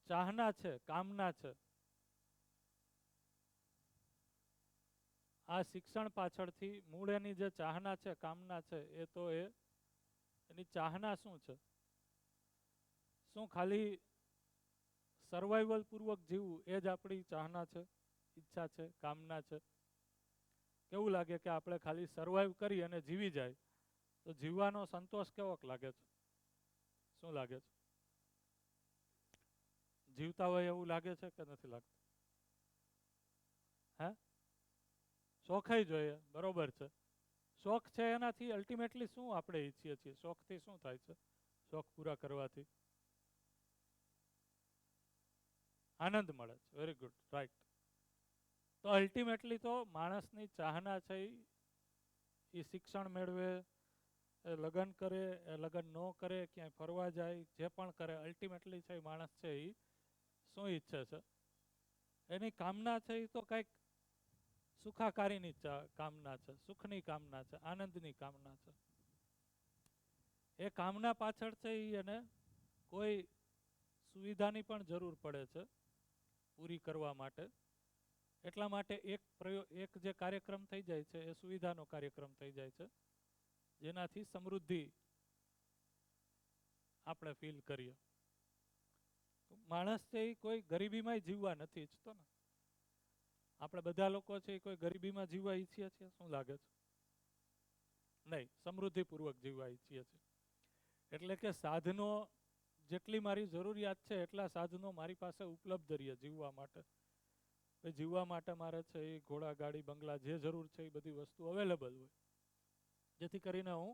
ચાહના છે, કામના છે, આ શિક્ષણ પાછળથી મૂળ એની જે ચાહના છે, કામના છે, એ તો એની ચાહના શું છે? શું ખાલી સર્વાઈવલ પૂર્વક જીવવું એ જ આપણી ચાહના છે, ઈચ્છા છે, કામના છે? કેવું લાગે કે આપણે ખાલી સર્વાઈવ કરી અને જીવી જાય તો જીવવાનો સંતોષ કેવોક લાગે છે? શું લાગે છે? જીવતા હોય એવું લાગે છે કે નથી લાગતું? હે? શોખાઈ જોઈએ, બરોબર છે. શોખ છે એનાથી અલ્ટિમેટલી શું આપણે ઈચ્છીએ છીએ? શોખથી શું થાય છે? શોખ પૂરા કરવાથી આનંદ મળે છે. Very good, right. તો અલ્ટિમેટલી તો માણસની ચાહના છે એ શિક્ષણ મેળવે, એ લગ્ન કરે, એ લગ્ન ન કરે, ક્યાંય ફરવા જાય, જે પણ કરે, અલ્ટિમેટલી છે માણસ છે એ શું ઈચ્છે છે? એની કામના છે એ તો કંઈક સુખાકારીની કામના છે, સુખની કામના છે, આનંદની કામના છે. એ કામના પાછળ છે એને કોઈ સુવિધાની પણ જરૂર પડે છે પૂરી કરવા માટે. એટલા માટે એક જે કાર્યક્રમ થઈ જાય છે એ સુવિધાનો કાર્યક્રમ થઈ જાય છે, જેનાથી સમૃદ્ધિ આપણે ફીલ કરીએ. માણસ છે એ કોઈ ગરીબીમાં જીવવા નથી ઈચ્છતો ને. આપણે બધા લોકો છે એ કોઈ ગરીબીમાં જીવવા ઈચ્છીએ છીએ? શું લાગે છે? નહીં, સમૃદ્ધિપૂર્વક જીવવા ઈચ્છીએ છીએ. એટલે કે સાધનો જેટલી મારી જરૂરિયાત છે એટલા સાધનો મારી પાસે ઉપલબ્ધ રહીએ જીવવા માટે. જીવવા માટે મારે છે એ ઘોડા, ગાડી, બંગલા, જે જરૂર છે એ બધી વસ્તુ અવેલેબલ હોય, જેથી કરીને હું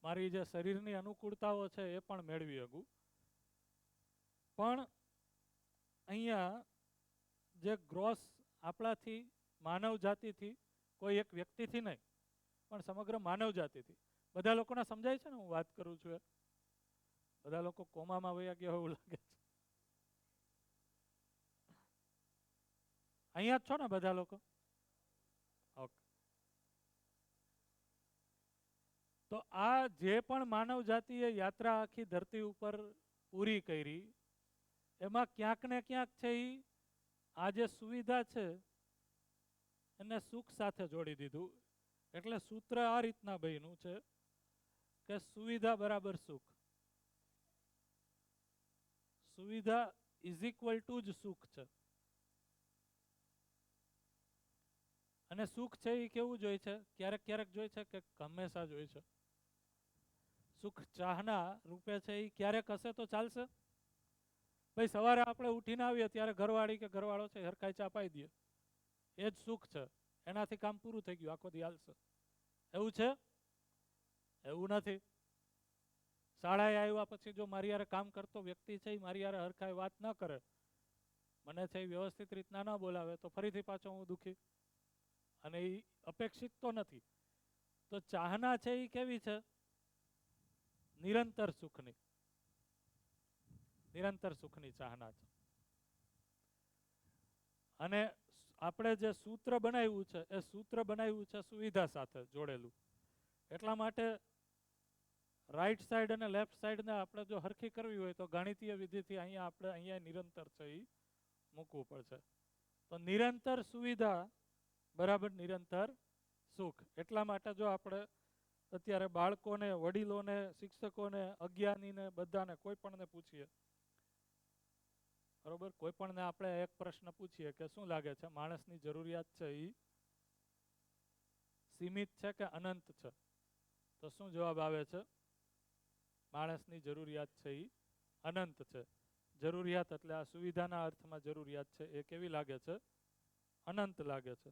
મારી જે શરીરની અનુકૂળતાઓ છે એ પણ મેળવી શકું. પણ અહીંયા જે ગ્રોસ આપણાથી, માનવ જાતિથી, કોઈ એક વ્યક્તિથી નહીં પણ સમગ્ર માનવ જાતિથી, બધા લોકોને સમજાય છે ને હું વાત કરું છું? બધા લોકો કોમામાં વયા ગયા એવું લાગે છે. અહીંયા જ છો ને બધા લોકો? ઓકે. તો આ જે પણ માનવ જાતિએ યાત્રા આખી ધરતી ઉપર પૂરી કરી, એમાં ક્યાંક ને ક્યાંક છે એ આ જે સુવિધા છે એને સુખ સાથે જોડી દીધું. એટલે સૂત્ર આ રીતના બન્યું છે કે સુવિધા બરાબર સુખ. સુવિધા ઇઝ ઇક્વલ ટુ જ સુખ છે. અને સુખ છે એ કેવું જોઈએ છે? ક્યારેક ક્યારેક જોઈએ છે કે હંમેશા જોઈએ છે? સુખ ચાહના રૂપે છે એ ક્યારેક હશે તો ચાલશે? ભાઈ સવારે આપણે ઉઠીને આવીએ ત્યારે ઘરવાળી કે ઘરવાળો છે હરખાઈ ચા પાઈ દે, એ જ સુખ છે. એનાથી કામ પૂરું થઈ ગયું, આખો દી હાલશે. એવું છે? એવું નથી. શાળાએ આવ્યા પછી જો મારી યારે કામ કરતો વ્યક્તિ છે એ મારી યારે હરખાઈ વાત ન કરે, મને છે એ વ્યવસ્થિત રીતના ન બોલાવે, તો ફરીથી પાછો હું દુઃખી. અને એ અપેક્ષિત તો નથી. તો ચાહના છે એ કેવી છે? નિરંતર સુખની. નિરંતર સુખની ચાહના છે. અને આપણે જે સૂત્ર બનાવ્યું છે એ સૂત્ર બનાવ્યું છે સુવિધા સાથે જોડેલું. એટલા માટે રાઈટ સાઈડ અને લેફ્ટ સાઈડને આપણે જો હરખી કરવી હોય તો ગણિતીય વિધિથી અહીંયા નિરંતર છે એ મૂકવું પડશે. તો નિરંતર સુવિધા બરાબર નિરંતર સુખ. એટલા માટે જો આપણે અત્યારે બાળકોને, વડીલોને, શિક્ષકોને, અજ્ઞાનીને, બધાને કોઈ પણને પૂછીએ, બરોબર, કોઈ પણને આપણે એક પ્રશ્ન પૂછીએ કે શું લાગે છે માણસની જરૂરિયાત છે એ સીમિત છે કે અનંત છે? તો શું જવાબ આવે છે? માણસની જરૂરિયાત છે એ અનંત છે. જરૂરિયાત એટલે આ સુવિધાના અર્થમાં જરૂરિયાત છે એ કેવી લાગે છે? અનંત લાગે છે.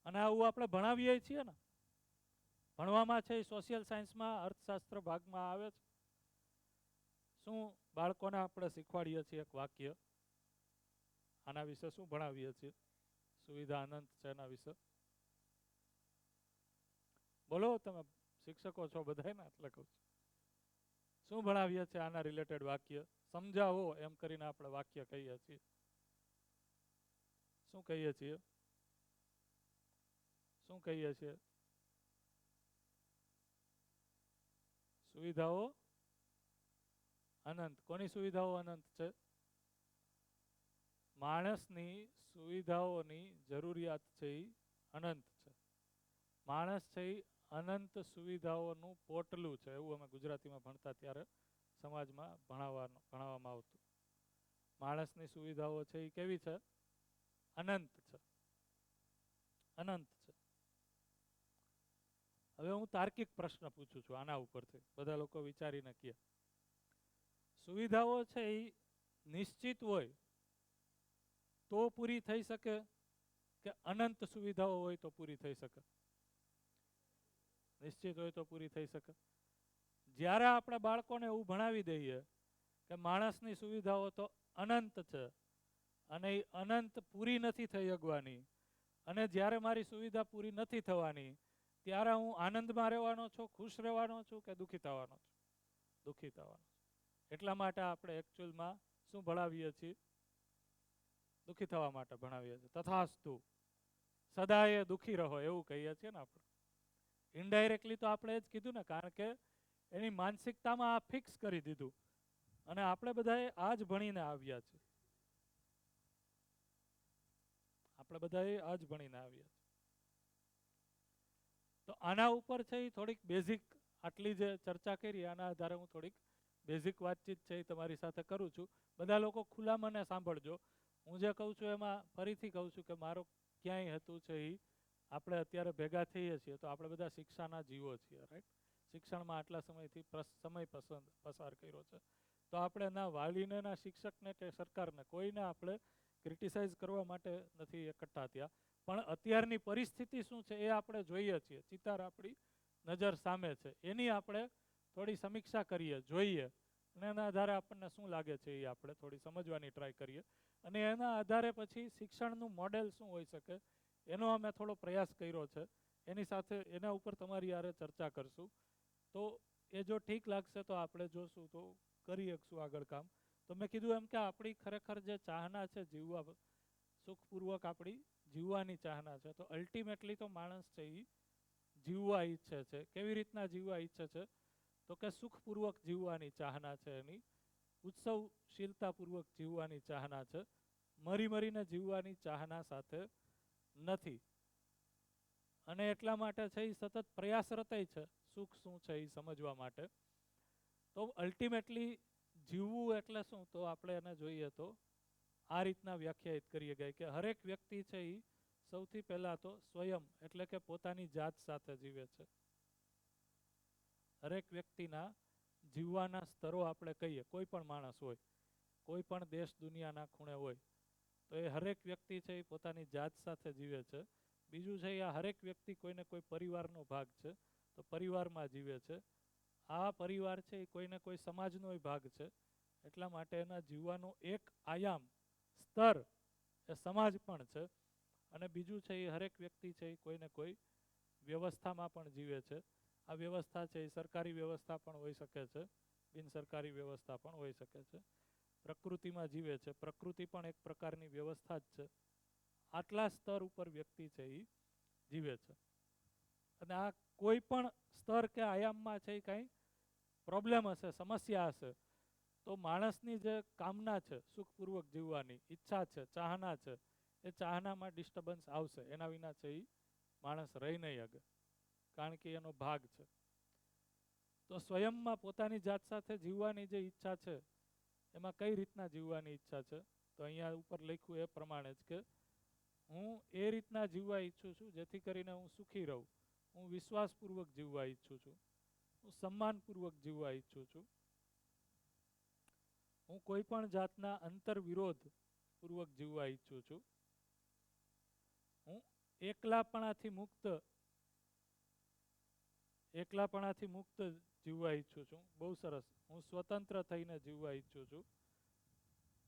અને આવું આપણે ભણાવીએ છીએ ને. ભણવામાં છે એ સોશિયલ સાયન્સમાં, અર્થશાસ્ત્ર ભાગમાં આવે છે. શું બાળકોને આપણે શીખવાડીએ છીએ એક વાક્ય? આના વિશે શું ભણાવીએ છીએ? સુવિધા અનંત છે એના વિશે બોલો. તમે શિક્ષકો છો બધાને, એટલે કહું છું. શું ભણાવીએ છીએ આના રિલેટેડ વાક્ય? સમજાવો એમ કરીને આપણે વાક્ય કહીએ છીએ. શું કહીએ છીએ? શું કહીએ છીએ? સુવિધાઓ અનંત. કોની સુવિધાઓ અનંત છે? માણસની સુવિધાઓની જરૂરિયાત છે એ અનંત છે. માણસ છે એ અનંત સુવિધાઓનું પોટલું છે, એવું અમે ગુજરાતીમાં ભણતા ત્યારે સમાજમાં ભણાવવામાં આવતું. માણસની સુવિધાઓ છે એ કેવી છે? અનંત છે. અનંત છે. હવે હું તાર્કિક પ્રશ્ન પૂછું છું આના ઉપરથી, બધા લોકો વિચારીને કહે. સુવિધાઓ છે એ નિશ્ચિત હોય તો પૂરી થઈ શકે કે અનંત સુવિધાઓ હોય તો પૂરી થઈ શકે? નિશ્ચિત હોય તો પૂરી થઈ શકે. જ્યારે આપણે બાળકોને એવું ભણાવી દઈએ કે માણસની સુવિધાઓ તો અનંત છે અને એ અનંત પૂરી નથી થઈ શકવાની, અને જ્યારે મારી સુવિધા પૂરી નથી થવાની ત્યારે હું આનંદમાં રહેવાનો છું, ખુશ રહેવાનો છું કે દુઃખી થવાનો છું? દુઃખી થવાનો. એટલા માટે આપણે એકચ્યુઅલમાં શું ભણાવીએ છીએ? દુઃખી થવા માટે ભણાવીએ છીએ. તથાસ્તુ, સદાય દુઃખી રહો એવું કહીએ છીએ ને આપણે. ઇનડાયરેક્ટલી તો આપણે એ જ કીધું ને, કારણ કે એની માનસિકતામાં આ ફિક્સ કરી દીધું અને આપણે બધાએ આ જ ભણીને આવ્યા છે. આપણે બધાએ આ જ ભણીને આવ્યા છે. તો આના ઉપર છે એ થોડીક બેઝિક, આટલી જે ચર્ચા કરી આના આધારે હું થોડીક બેઝિક વાતચીત છે એ તમારી સાથે કરું છું. બધા લોકો ખુલ્લા મને સાંભળજો. હું જે કહું છું એમાં ફરીથી કહું છું કે મારો ક્યાંય હેતુ છે એ આપણે અત્યારે ભેગા થઈએ છીએ તો આપણે બધા શિક્ષાના જીવો છીએ, રાઈટ? શિક્ષણમાં આટલા સમયથી સમય પસાર કર્યો છે, તો આપણે ના વાલીને, ના શિક્ષકને કે સરકારને, કોઈને આપણે ક્રિટિસાઇઝ કરવા માટે નથી એકઠા થયા. પણ અત્યારની પરિસ્થિતિ શું છે એ આપણે જોઈએ છીએ, ચિતાર આપણી નજર સામે છે, એની આપણે થોડી સમીક્ષા કરીએ, જોઈએ, અને એના આધારે આપણને શું લાગે છે એ આપણે થોડી સમજવાની ટ્રાય કરીએ. અને એના આધારે પછી શિક્ષણનું મોડેલ શું હોઈ શકે એનો અમે થોડો પ્રયાસ કર્યો છે. એની સાથે એના ઉપર તમારી યારે ચર્ચા કરશું. તો એ જો ઠીક લાગશે તો આપણે જોશું, તો કરી શકશું આગળ કામ. તો મેં કીધું એમ કે આપણી ખરેખર જે ચાહના છે જીવવા, સુખપૂર્વક આપણી જીવવાની ચાહના છે, તો અલ્ટિમેટલી તો માણસ છે એ જીવવા ઈચ્છે છે. કેવી રીતના જીવવા ઈચ્છે છે? તો કે સુખપૂર્વક જીવવાની ચાહના છે એની, ઉત્સવશીલતાપૂર્વક જીવવાની ચાહના છે, મરીને જીવવાની ચાહના સાથે નથી. અને એટલા માટે છે એ સતત પ્રયાસરત છે સુખ શું છે એ સમજવા માટે. તો અલ્ટિમેટલી જીવવું એટલે શું? તો આપણે એને જોઈએ તો આ રીતના વ્યાખ્યાયિત કરીએ ગઈ કે હરેક વ્યક્તિ છે એ સૌથી પહેલા તો સ્વયં એટલે કે પોતાની જાત સાથે જીવે છે. હરેક વ્યક્તિના જીવવાના સ્તરો આપણે કહીએ, કોઈ પણ માણસ હોય, કોઈ પણ દેશ દુનિયાના ખૂણે હોય, તો એ હરેક વ્યક્તિ છે એ પોતાની જાત સાથે જીવે છે. બીજું છે આ હરેક વ્યક્તિ કોઈને કોઈ પરિવારનો ભાગ છે, તો પરિવારમાં જીવે છે. આ પરિવાર છે એ કોઈને કોઈ સમાજનો ભાગ છે, એટલા માટે એના જીવવાનો એક આયામ, સ્તર એ સમાજ પણ છે. અને બીજું છે એ હરેક વ્યક્તિ છે એ કોઈને કોઈ વ્યવસ્થામાં પણ જીવે છે. આ વ્યવસ્થા છે એ સરકારી વ્યવસ્થા પણ હોઈ શકે છે, બિનસરકારી વ્યવસ્થા પણ હોઈ શકે છે. પ્રકૃતિમાં જીવે છે, પ્રકૃતિ પણ એક પ્રકારની વ્યવસ્થા જ છે. આટલા સ્તર ઉપર વ્યક્તિ છે એ જીવે છે. અને આ કોઈ પણ સ્તર કે આયામમાં છે એ કંઈ પ્રોબ્લેમ હશે, સમસ્યા હશે, તો માણસની જે કામના છે સુખપૂર્વક જીવવાની, ઈચ્છા છે, ચાહના છે, એ ચાહનામાં ડિસ્ટર્બન્સ આવશે. એના વિના છે એ માણસ રહી નહીં શકે, કારણ કે એનો ભાગ છે. તો સ્વયંમાં પોતાની જાત સાથે જીવવાની જે ઈચ્છા છે, એમાં કઈ રીતના જીવવાની ઈચ્છા છે? તો અહીંયા ઉપર લખ્યું એ પ્રમાણે જ કે હું એ રીતના જીવવા ઈચ્છું છું જેથી કરીને હું સુખી રહું. હું વિશ્વાસપૂર્વક જીવવા ઈચ્છું છું. હું સન્માનપૂર્વક જીવવા ઈચ્છું છું. હું કોઈ પણ જાતના અંતરવિરોધ પૂર્વક જીવવા ઈચ્છું છું. હું એકલાપણાથી મુક્ત જીવવા ઈચ્છું છું. બહુ સરસ. હું સ્વતંત્ર થઈને જીવવા ઈચ્છું છું.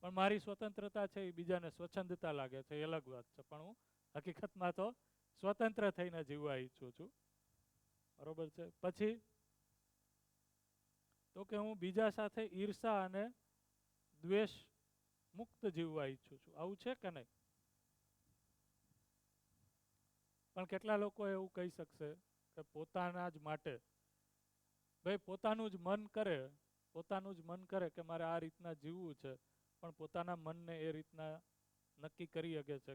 પણ મારી સ્વતંત્રતા છે એ બીજાને સ્વચ્છંદતા લાગે છે, એ અલગ વાત છે. પણ હું હકીકતમાં તો સ્વતંત્ર થઈને જીવવા ઈચ્છું છું. બરોબર છે. પછી તો કે હું બીજા સાથે ઈર્ષા અને દ્વેષ મુક્ત જીવવા ઈચ્છું છું. આવું છે કે નહીં? પણ કેટલા લોકો એવું કહી શકશે કે પોતાના જ માટે, ભાઈ પોતાનું જ મન કરે પોતાનું જ મન કરે કે મારે આ રીતના જીવવું છે, પણ પોતાના મનને એ રીતના નક્કી કરી શકે છે